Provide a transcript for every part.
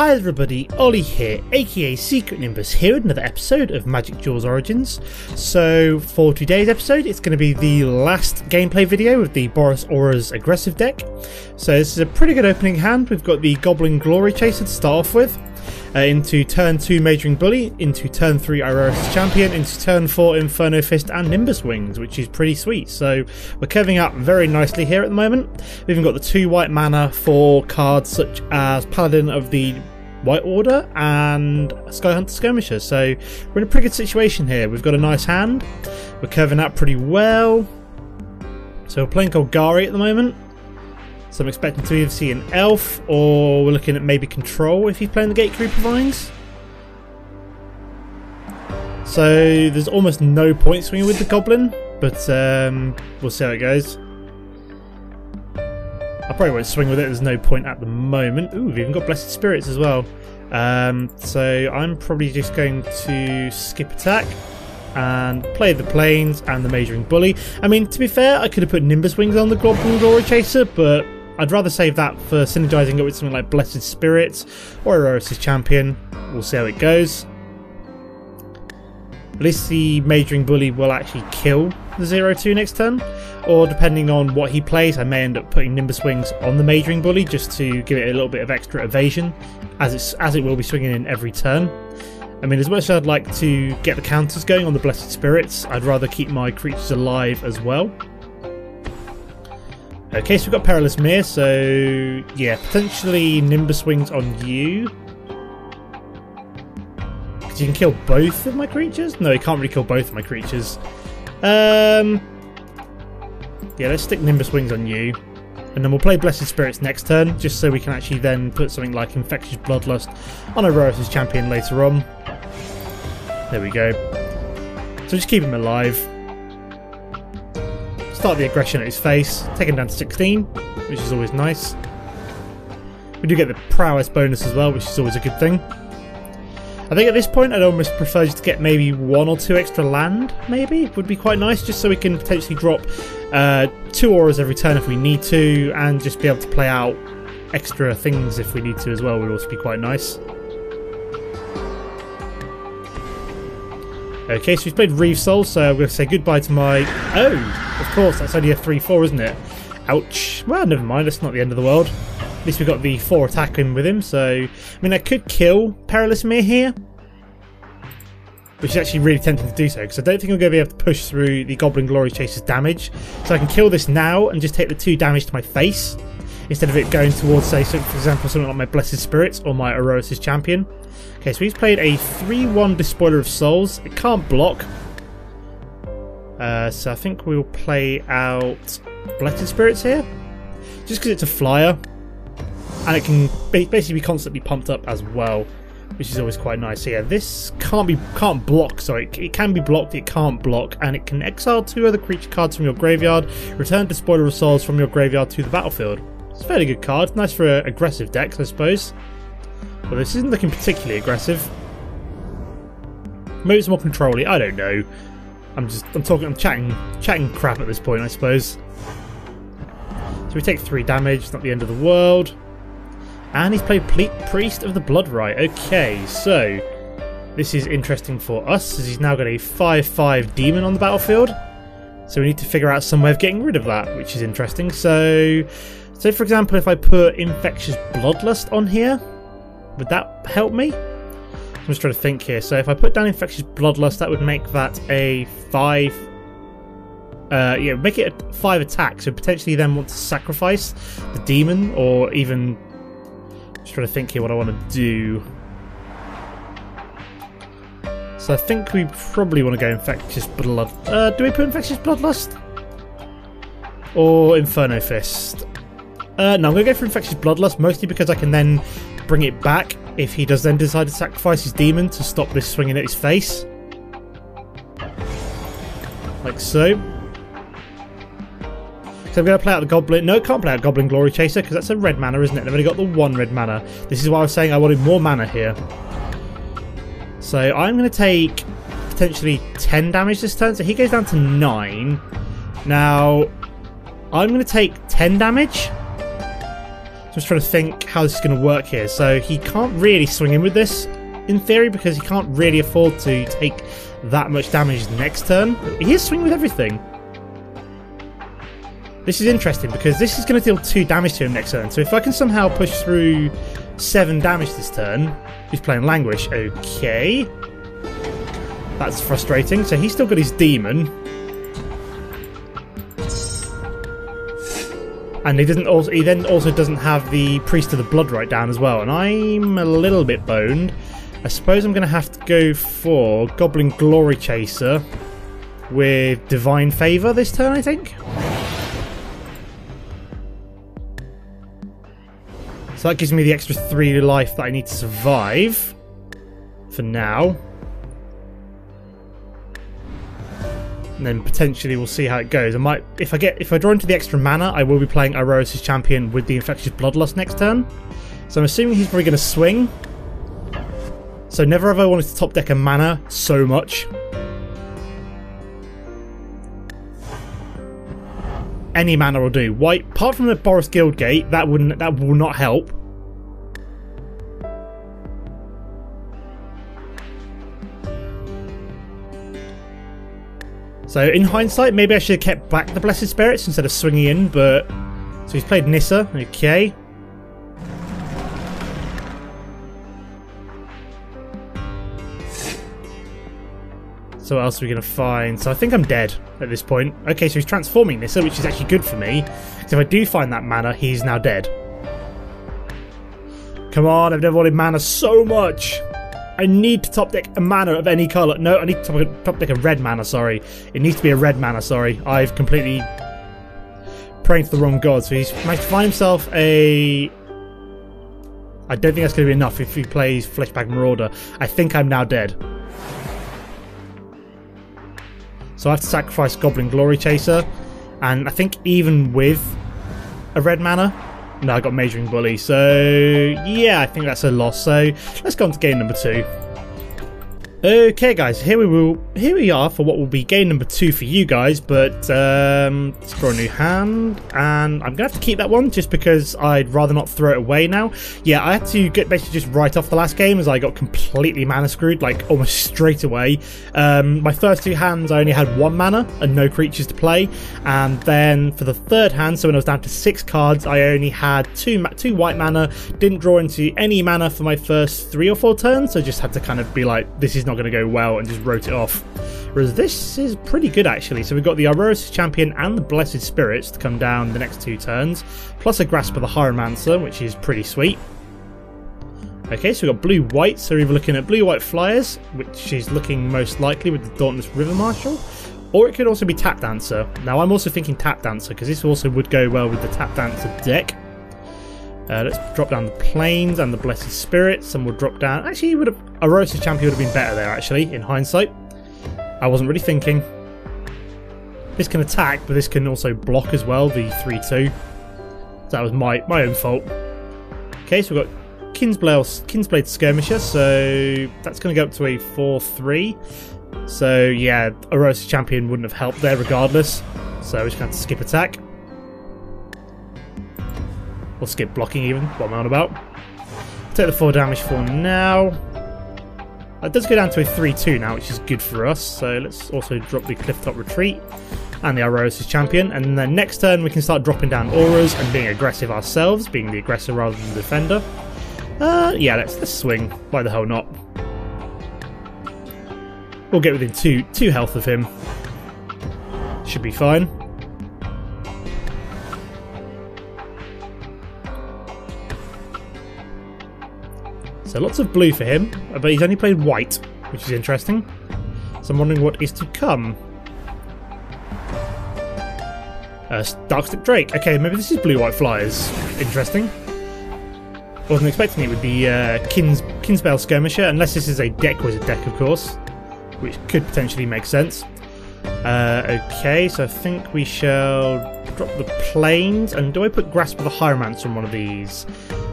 Hi everybody, Ollie here, aka Secret Nimbus, here with another episode of Magic Duels Origins. So for today's episode, it's going to be the last gameplay video of the Boros Aura's aggressive deck. So this is a pretty good opening hand. We've got the Goblin Glory Chaser to start off with, into turn 2 Majoring Bully, into turn 3 Aurora's Champion, into turn 4 Inferno Fist and Nimbus Wings, which is pretty sweet. So we're curving up very nicely here at the moment. We've even got the 2 white mana for cards such as Paladin of the White Order and Sky Hunter Skirmisher. So we're in a pretty good situation here. We've got a nice hand. We're curving up pretty well. So we're playing Golgari at the moment. So I'm expecting to either see an elf, or we're looking at maybe control if he's playing the Gatecreeper Vines. So there's almost no point swinging with the Goblin, but we'll see how it goes. I probably won't swing with it, there's no point at the moment. Ooh, we've even got Blessed Spirits as well. So I'm probably just going to skip attack and play the Plains and the Majoring Bully. I mean, to be fair, I could have put Nimbus Wings on the Goblin Glory Chaser, but I'd rather save that for synergizing it with something like Blessed Spirits or Aurora's Champion. We'll see how it goes. At least the Majoring Bully will actually kill the 0-2 next turn, or depending on what he plays, I may end up putting Nimbus Wings on the Majoring Bully just to give it a little bit of extra evasion, as it will be swinging in every turn. I mean, as much as I'd like to get the counters going on the Blessed Spirits, I'd rather keep my creatures alive as well. Okay, so we've got Perilous Mere, so yeah, potentially Nimbus Wings on you. Because you can kill both of my creatures? No, you can't really kill both of my creatures. Yeah, let's stick Nimbus Wings on you. And then we'll play Blessed Spirits next turn, just so we can actually then put something like Infectious Bloodlust on Aurora's Champion later on. There we go. So just keep him alive. Start the aggression at his face, take him down to 16, which is always nice. We do get the prowess bonus as well, which is always a good thing. I think at this point I'd almost prefer just to get maybe 1 or 2 extra land, maybe, would be quite nice, just so we can potentially drop 2 auras every turn if we need to, and just be able to play out extra things if we need to as well, would also be quite nice. Okay, so we've played Reeve Soul, so I'm going to say goodbye to my... Oh, of course, that's only a 3-4, isn't it? Ouch. Well, never mind, that's not the end of the world. At least we got the 4 attack in with him, so... I mean, I could kill Perilous Mere here, which is actually really tempting to do so, because I don't think I'm going to be able to push through the Goblin Glory Chaser's damage. So I can kill this now and just take the 2 damage to my face, instead of it going towards, say, for example, something like my Blessed Spirits or my Aurora's Champion. Okay, so he's played a 3-1 Despoiler of Souls. It can't block. So I think we'll play out Blessed Spirits here, just because it's a flyer. And it can basically be constantly pumped up as well, which is always quite nice. So yeah, this can't block. Sorry, it can be blocked. It can't block, and it can exile 2 other creature cards from your graveyard. Return Despoiler of Souls from your graveyard to the battlefield. It's a fairly good card. Nice for aggressive decks, I suppose. Well, this isn't looking particularly aggressive. Maybe it's more control-y. I don't know. I'm chatting crap at this point, I suppose. So we take 3 damage. Not the end of the world. And he's played Priest of the Bloodrite. Okay, so this is interesting for us, as he's now got a 5/5 demon on the battlefield. So we need to figure out some way of getting rid of that, which is interesting. So for example, if I put Infectious Bloodlust on here, would that help me? I'm just trying to think here. So if I put down Infectious Bloodlust, that would make that a 5... yeah, make it a 5 attack. So potentially then want to sacrifice the demon, or even... Just trying to think here what I want to do. So I think we probably want to go Infectious Blood... do we put Infectious Bloodlust? Or Inferno Fist? No, I'm going to go for Infectious Bloodlust, mostly because I can then bring it back if he does then decide to sacrifice his demon to stop this swinging at his face. Like so. So I'm going to play out the Goblin... No, I can't play out Goblin Glory Chaser because that's a red mana, isn't it? They've only got the 1 red mana. This is why I was saying I wanted more mana here. So I'm going to take potentially 10 damage this turn. So he goes down to 9. Now, I'm going to take 10 damage. Just trying to think how this is going to work here. So he can't really swing in with this, in theory, because he can't really afford to take that much damage next turn. He is swinging with everything. This is interesting because this is going to deal 2 damage to him next turn. So if I can somehow push through 7 damage this turn, he's playing Languish. Okay. That's frustrating. So he's still got his demon. And he then also doesn't have the Priest of the Blood right down as well. And I'm a little bit boned. I suppose I'm going to have to go for Goblin Glory Chaser with Divine Favour this turn, I think. So that gives me the extra 3 life that I need to survive for now. And then potentially we'll see how it goes. If I draw into the extra mana, I will be playing Arosis Champion with the Infectious Bloodlust next turn. So I'm assuming he's probably going to swing. So never have I wanted to top deck a mana so much. Any mana will do. White, apart from the Boros Guildgate, that will not help. So in hindsight, maybe I should have kept back the Blessed Spirits instead of swinging in, but... So he's played Nissa, okay. So what else are we going to find? So I think I'm dead at this point. Okay, so he's transforming Nissa, which is actually good for me. So if I do find that mana, he's now dead. Come on, I've never wanted mana so much. I need to top deck a mana of any colour. No, I need to top deck a red mana, sorry. It needs to be a red mana, sorry. I've completely praying to the wrong god. So he's managed to find himself a... I don't think that's going to be enough if he plays Fleshbag Marauder. I think I'm now dead. So I have to sacrifice Goblin Glory Chaser. And I think even with a red mana... No, I got Majoring Bully. So, yeah, I think that's a loss. So, let's go on to game number 2. Okay, guys, here we are for what will be game number 2 for you guys, but let's draw a new hand, and I'm gonna have to keep that one just because I'd rather not throw it away now. Yeah, I had to basically just write off the last game as I got completely mana screwed, like almost straight away. My first 2 hands I only had 1 mana and no creatures to play, and then for the third hand, so when I was down to 6 cards, I only had 2 white mana, didn't draw into any mana for my first 3 or 4 turns, so just had to kind of be like, this is not going to go well, and just wrote it off. Whereas this is pretty good actually. So we've got the Arosis Champion and the Blessed Spirits to come down the next 2 turns, plus a Grasp of the Hieromancer, which is pretty sweet. Okay, so we've got blue-white, so we're either looking at blue-white flyers, which is looking most likely with the Dauntless River Marshal, or it could also be Tap Dancer. Now I'm also thinking Tap Dancer, because this also would go well with the Tap Dancer deck. Let's drop down the Plains and the Blessed Spirits, and we'll drop down... Actually, Arosis Champion would have been better there, actually, in hindsight. I wasn't really thinking. This can attack, but this can also block as well, the 3-2. So that was my own fault. Okay, so we've got Kinsblade Skirmisher, so that's going to go up to a 4-3. So, yeah, Arosis Champion wouldn't have helped there regardless. So we're just going to have to skip attack. Or skip blocking even, what am I on about? Take the 4 damage for now. That does go down to a 3-2 now, which is good for us. So let's also drop the Clifftop Retreat and the Arosis Champion. And then next turn we can start dropping down auras and being aggressive ourselves, being the aggressor rather than the defender. Yeah, let's swing. Why the hell not? We'll get within 2 health of him. Should be fine. So lots of blue for him, but he's only played white, which is interesting. So I'm wondering what is to come. Darkstick Drake. Okay, maybe this is blue-white flyers. Interesting. Wasn't expecting it with the Kinsbale Skirmisher, unless this is a Deck Wizard deck, of course, which could potentially make sense. Okay, so I think we shall drop the Plains, and do I put Grasp of the Hieromancer on one of these?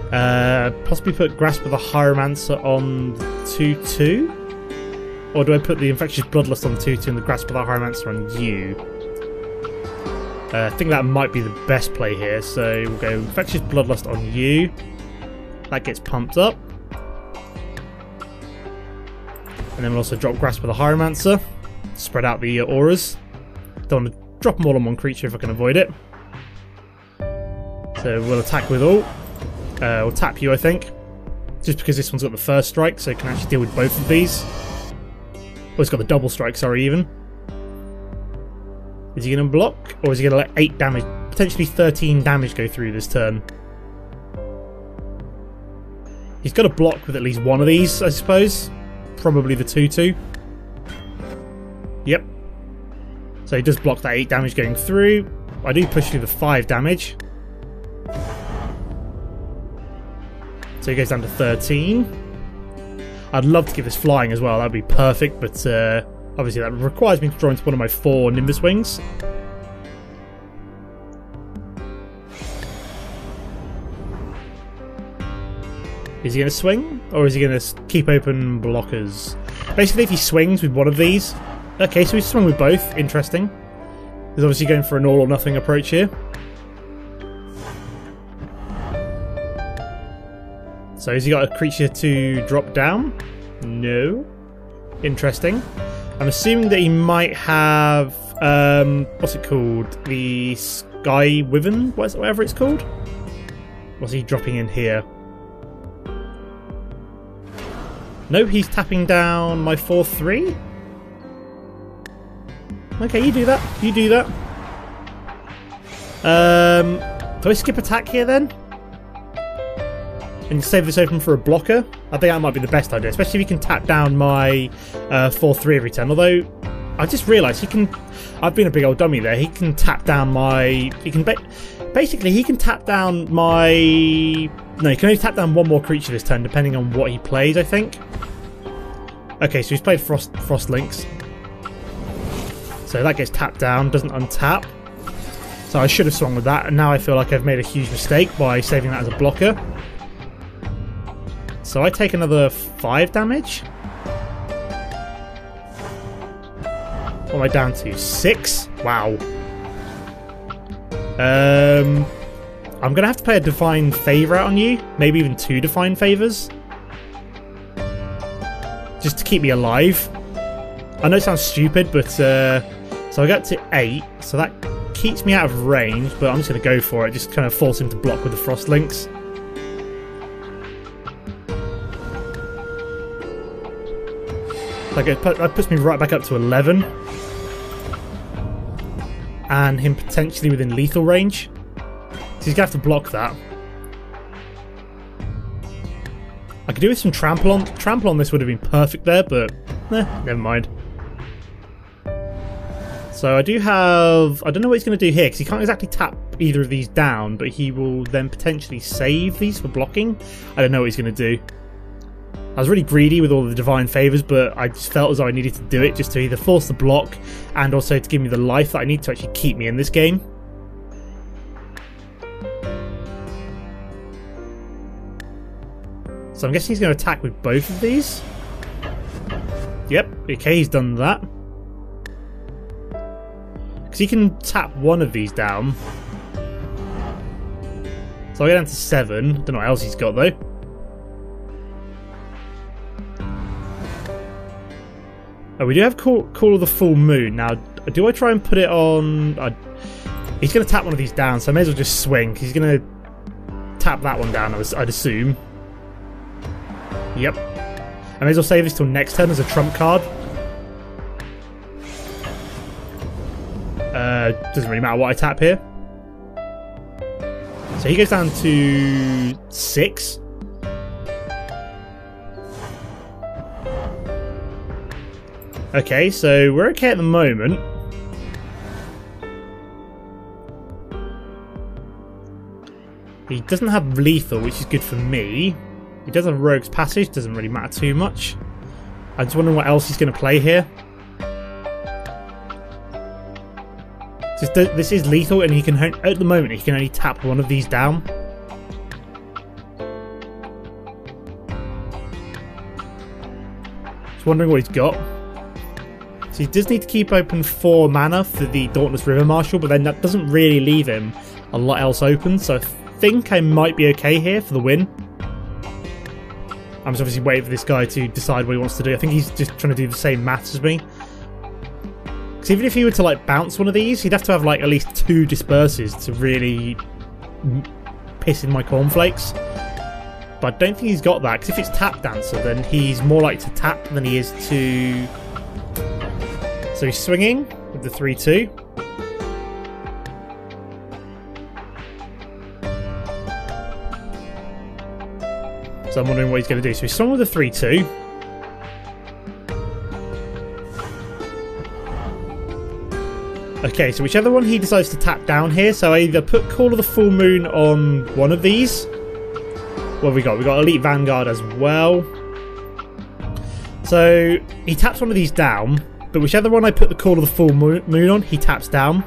Possibly put Grasp of the Hieromancer on 2-2? Or do I put the Infectious Bloodlust on 2-2 and the Grasp of the Hieromancer on you? I think that might be the best play here, so we'll go Infectious Bloodlust on you. That gets pumped up. And then we'll also drop Grasp with a Hieromancer. Spread out the auras. Don't want to drop them all on one creature if I can avoid it. So we'll attack with all. We'll tap you, I think. Just because this one's got the first strike, so it can actually deal with both of these. Oh, it's got the double strike, sorry, even. Is he going to block? Or is he going to let 8 damage, potentially 13 damage go through this turn? He's got to block with at least one of these, I suppose. Probably the 2/2. Yep. So he does block that 8 damage going through. I do push through the 5 damage. So he goes down to 13. I'd love to give this flying as well, that would be perfect, but obviously that requires me to draw into one of my 4 Nimbus Wings. Is he going to swing? Or is he going to keep open blockers? Basically, if he swings with one of these... Okay, so he's swung with both. Interesting. He's obviously going for an all or nothing approach here. So has he got a creature to drop down? No. Interesting. I'm assuming that he might have... what's it called? The Sky Wyvern? Whatever it's called? What's he dropping in here? No, he's tapping down my 4/3. Okay, you do that. You do that. Do I skip attack here then? And save this open for a blocker? I think that might be the best idea, especially if he can tap down my 4/3 every turn. Although, I just realised he can... I've been a big old dummy there. He can tap down my... He can basically, he can tap down my... No, he can only tap down one more creature this turn, depending on what he plays, I think. Okay, so he's played Frost Links. So that gets tapped down, doesn't untap. So I should have swung with that, and now I feel like I've made a huge mistake by saving that as a blocker. So I take another 5 damage. What am I down to? 6? Wow. I'm going to have to play a Divine Favour out on you. Maybe even 2 Divine Favours. Just to keep me alive. I know it sounds stupid, but... so I got to 8, so that keeps me out of range, but I'm just going to go for it. Just kind of force him to block with the Frost Links. That puts me right back up to 11. And him potentially within lethal range. So he's going to have to block that. I could do with some trample on. Trample on this would have been perfect there, but never mind. So I do have... I don't know what he's going to do here, because he can't exactly tap either of these down, but he will then potentially save these for blocking. I don't know what he's going to do. I was really greedy with all the Divine Favours, but I just felt as though I needed to do it just to either force the block and also to give me the life that I need to actually keep me in this game. So I'm guessing he's going to attack with both of these. Yep, okay, he's done that. Because he can tap one of these down. So I go down to 7. Don't know what else he's got though. Oh, we do have Call of the Full Moon. Now, do I try and put it on... he's going to tap one of these down, so I may as well just swing. He's going to tap that one down, I'd assume. Yep. I may as well save this till next turn as a trump card. Doesn't really matter what I tap here. So he goes down to 6. Okay, so we're okay at the moment. He doesn't have lethal, which is good for me. He does have Rogue's Passage, doesn't really matter too much. I'm just wondering what else he's going to play here. This is lethal, and he can, at the moment, he can only tap one of these down. Just wondering what he's got. So he does need to keep open 4 mana for the Dauntless River Marshal, but then that doesn't really leave him a lot else open, so I think I might be okay here for the win. I'm just obviously waiting for this guy to decide what he wants to do. I think he's just trying to do the same maths as me. Because even if he were to like bounce one of these, he'd have to have like at least 2 disperses to really piss in my cornflakes. But I don't think he's got that, because if it's Tap Dancer, then he's more likely to tap than he is to... So he's swinging with the 3-2. So I'm wondering what he's going to do. So he's swung with the 3-2. Okay, so whichever one he decides to tap down here. So I either put Call of the Full Moon on one of these. What have we got? We got Elite Vanguard as well. So he taps one of these down, but whichever one I put the Call of the Full Moon on, he taps down.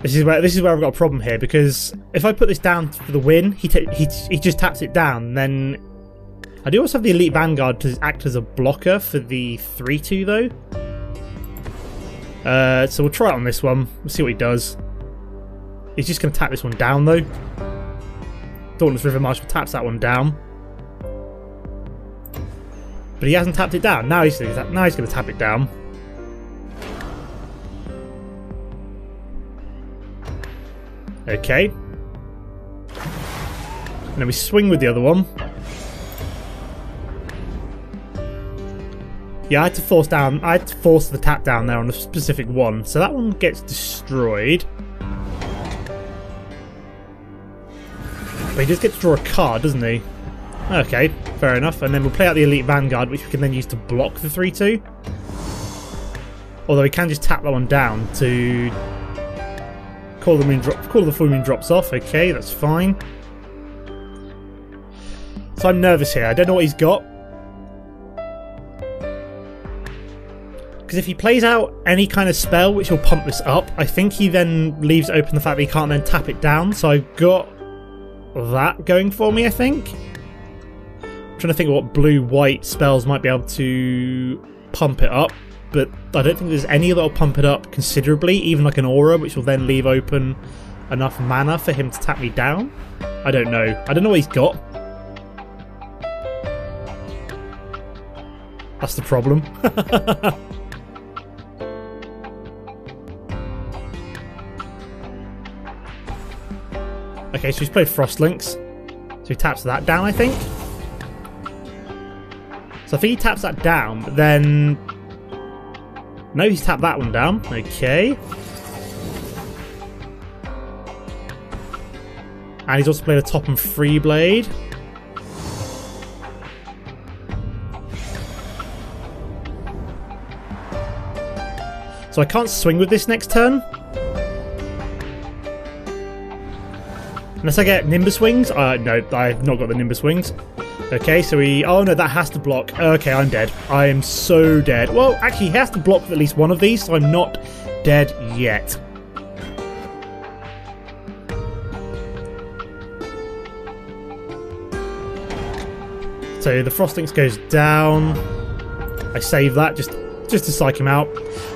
This is where I've got a problem here, because if I put this down for the win, he just taps it down. Then I do also have the Elite Vanguard to act as a blocker for the 3-2 though. So we'll try it on this one. We'll see what he does. He's just going to tap this one down though. Dauntless River Marshal taps that one down. But he hasn't tapped it down. Now he's going to tap it down. Okay. And then we swing with the other one. Yeah, I had to force the tap down there on a specific one. So that one gets destroyed. But he does get to draw a card, doesn't he? Okay, fair enough. And then we'll play out the Elite Vanguard, which we can then use to block the 3-2. Although we can just tap that one down to Call of the Full Moon drops off. Okay, that's fine. So I'm nervous here. I don't know what he's got. Because if he plays out any kind of spell which will pump this up, I think he then leaves open the fact that he can't then tap it down. So I've got that going for me, I think. I'm trying to think of what blue-white spells might be able to pump it up. But I don't think there's any that will pump it up considerably, even like an aura, which will then leave open enough mana for him to tap me down. I don't know. I don't know what he's got. That's the problem. Okay, so he's played Frostlinks. So he taps that down, I think. So I think he taps that down, but then... No, he's tapped that one down. Okay. And he's also played a Top and Free Blade. So I can't swing with this next turn. Unless I get Nimbus Wings. No, I've not got the Nimbus Wings. Okay, so he... Oh no, that has to block. Okay, I'm dead. I am so dead. Well, actually, he has to block at least one of these, so I'm not dead yet. So the Frostlinks goes down. I save that just to psych him out.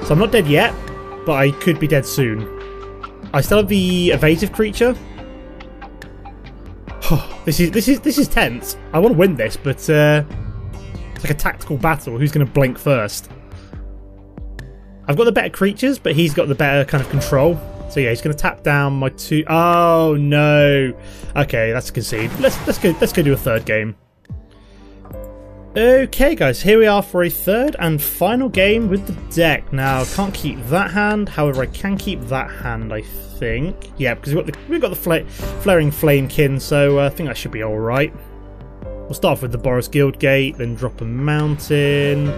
So I'm not dead yet, but I could be dead soon. I still have the evasive creature. This is tense. I want to win this, but it's like a tactical battle. Who's going to blink first? I've got the better creatures, but he's got the better kind of control. So yeah, he's going to tap down my 2. Oh no. Okay, that's a concede. Let's go do a third game. Okay guys, here we are for a third and final game with the deck. Now, can't keep that hand, however I can keep that hand, I think. Yeah, because we've got the Flaring Flamekin, so I think that should be alright. We'll start off with the Boros Guildgate, then drop a mountain.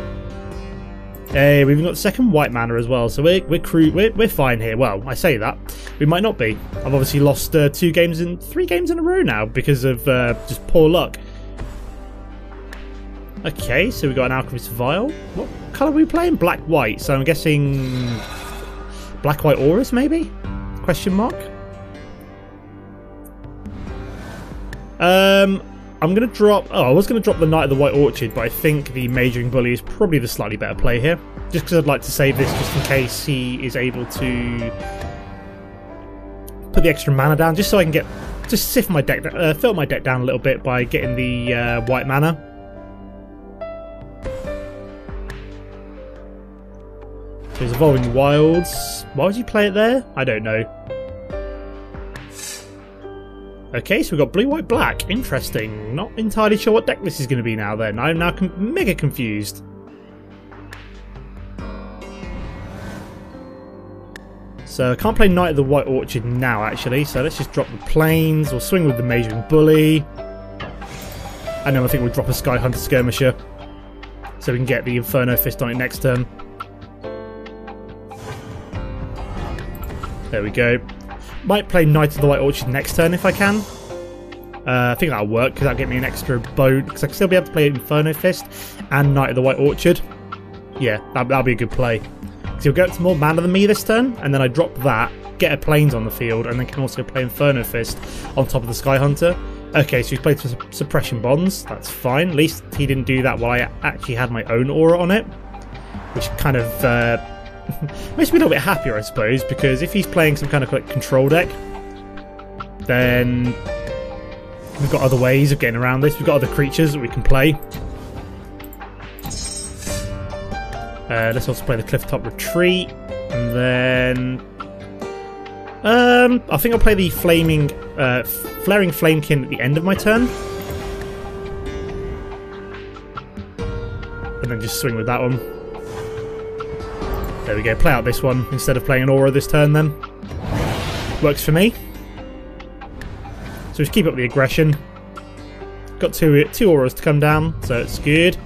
Hey, we've got the second white mana as well, so we're fine here. Well, I say that. We might not be. I've obviously lost 3 games in a row now because of just poor luck. Okay, so we got an Alchemist Vial. What colour are we playing? Black-white, so I'm guessing Black-white Auras, maybe? Question mark? I'm going to drop... Oh, I was going to drop the Knight of the White Orchard, but I think the Majoring Bully is probably the slightly better play here. Just because I'd like to save this just in case he is able to put the extra mana down, just so I can get... Just sift my deck, fill my deck down a little bit by getting the white mana. So he's Evolving Wilds. Why would you play it there? I don't know. Okay, so we've got blue, white, black. Interesting. Not entirely sure what deck this is going to be now then. I'm now mega confused. So I can't play Knight of the White Orchard now actually, so let's just drop the Plains. We'll swing with the Majoring Bully. And then I think we'll drop a Sky Hunter Skirmisher, so we can get the Inferno Fist on it next turn. There we go. Might play Knight of the White Orchard next turn if I can. I think that'll work because that'll get me an extra bow, because I can still be able to play Inferno Fist and Knight of the White Orchard. Yeah, that'll be a good play. Because he'll get to more mana than me this turn, and then I drop that, get a Plains on the field, and then can also play Inferno Fist on top of the Sky Hunter. Okay, so he's played Suppression Bonds. That's fine. At least he didn't do that while I actually had my own aura on it, which kind of makes me a little bit happier, I suppose, because if he's playing some kind of like control deck, then we've got other ways of getting around this. We've got other creatures that we can play. Let's also play the Clifftop Retreat, and then I think I'll play the Flaring Flamekin at the end of my turn, and then just swing with that one. There we go, play out this one instead of playing an aura this turn then. Works for me. So just keep up the aggression. Got two auras to come down, so it's good.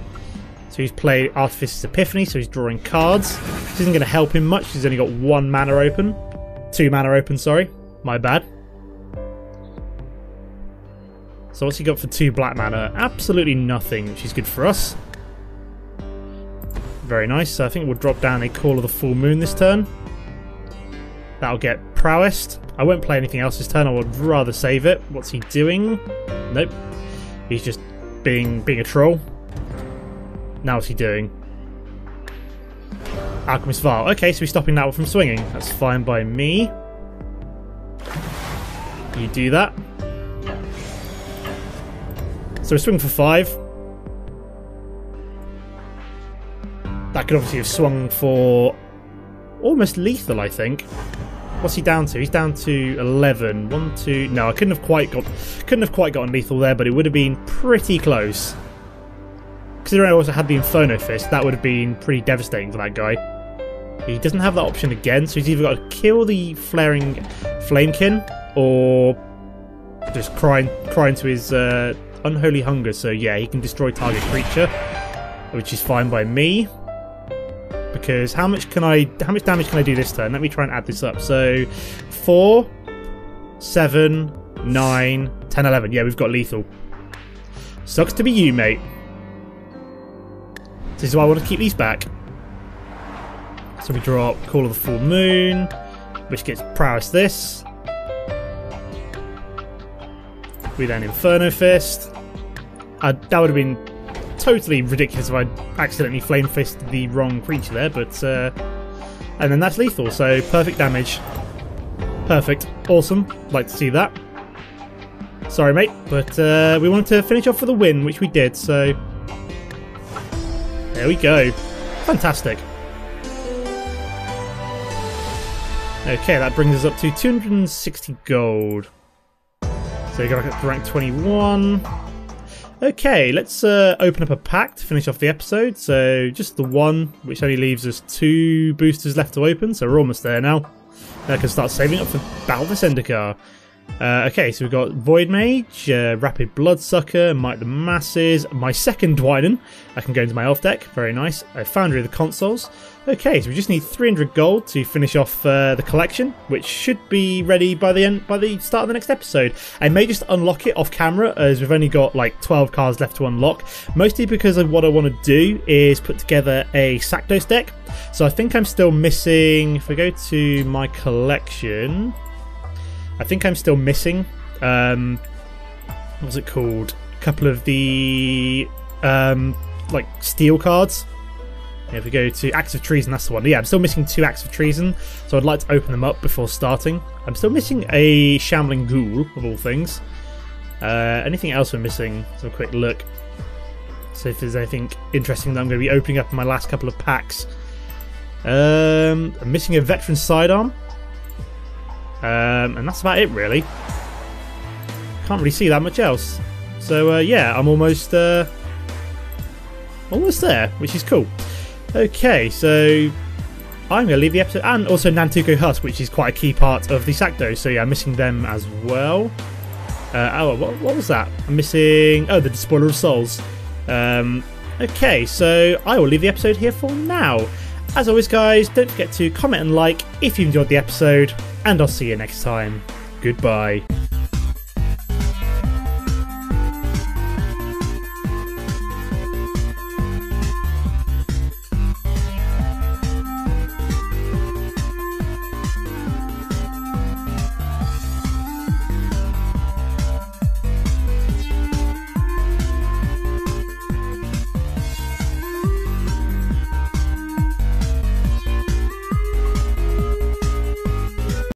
So he's played Artificer's Epiphany, so he's drawing cards. This isn't going to help him much, he's only got 1 mana open. 2 mana open, sorry. My bad. So what's he got for 2 black mana? Absolutely nothing, which is good for us. Very nice. So I think we'll drop down a Call of the Full Moon this turn. That'll get prowessed. I won't play anything else this turn. I would rather save it. What's he doing? Nope. He's just being a troll. Now what's he doing? Alchemist Vial. Okay, so he's stopping that one from swinging. That's fine by me. You do that. So we swing for 5. That could obviously have swung for almost lethal, I think. What's he down to? He's down to 11. 1, 2. No, I couldn't have quite gotten lethal there, but it would have been pretty close. Considering I also had the Inferno Fist, that would have been pretty devastating for that guy. He doesn't have that option again, so he's either got to kill the Flaring Flamekin or just cry into his Unholy Hunger. So yeah, he can destroy target creature, which is fine by me. Because how much damage can I do this turn? Let me try and add this up. So 4, 7, 9, 10, 11. Yeah, we've got lethal. Sucks to be you, mate. This is why I want to keep these back. So we draw Call of the Full Moon, which gets prowess this. We then Inferno Fist. That would have been totally ridiculous if I accidentally Flame Fisted the wrong creature there, but and then that's lethal, so perfect damage. Perfect. Awesome. Like to see that. Sorry, mate, but we wanted to finish off for the win, which we did, so there we go. Fantastic. Okay, that brings us up to 260 gold. So we go back up to rank 21. Okay, let's open up a pack to finish off the episode. So just the one, which only leaves us 2 boosters left to open. So we're almost there now. Then I can start saving up for Battle for Zendikar. Okay, so we've got Void Mage, Rapid Bloodsucker, Might the Masses, my second Dwynen. I can go into my elf deck, very nice. A Foundry of the Consoles. Okay, so we just need 300 gold to finish off the collection, which should be ready by the start of the next episode. I may just unlock it off camera, as we've only got like 12 cards left to unlock, mostly because of what I want to do is put together a Sakdos deck. So I think I'm still missing, if I go to my collection, I think I'm still missing, what's it called? couple of the like steel cards. If we go to Acts of Treason, that's the one. Yeah, I'm still missing 2 Acts of Treason, so I'd like to open them up before starting. I'm still missing a Shambling Ghoul, of all things. Anything else we're missing? Let's have a quick look. So if there's anything interesting that I'm going to be opening up in my last couple of packs. I'm missing a Veteran Sidearm. And that's about it, really. Can't really see that much else. So yeah, I'm almost there, which is cool. Okay, so I'm going to leave the episode, and also Nantuko Husk, which is quite a key part of the Sacto. So yeah, I'm missing them as well. What was that? I'm missing... Oh, the Despoiler of Souls. Okay, so I will leave the episode here for now. As always, guys, don't forget to comment and like if you enjoyed the episode, and I'll see you next time. Goodbye.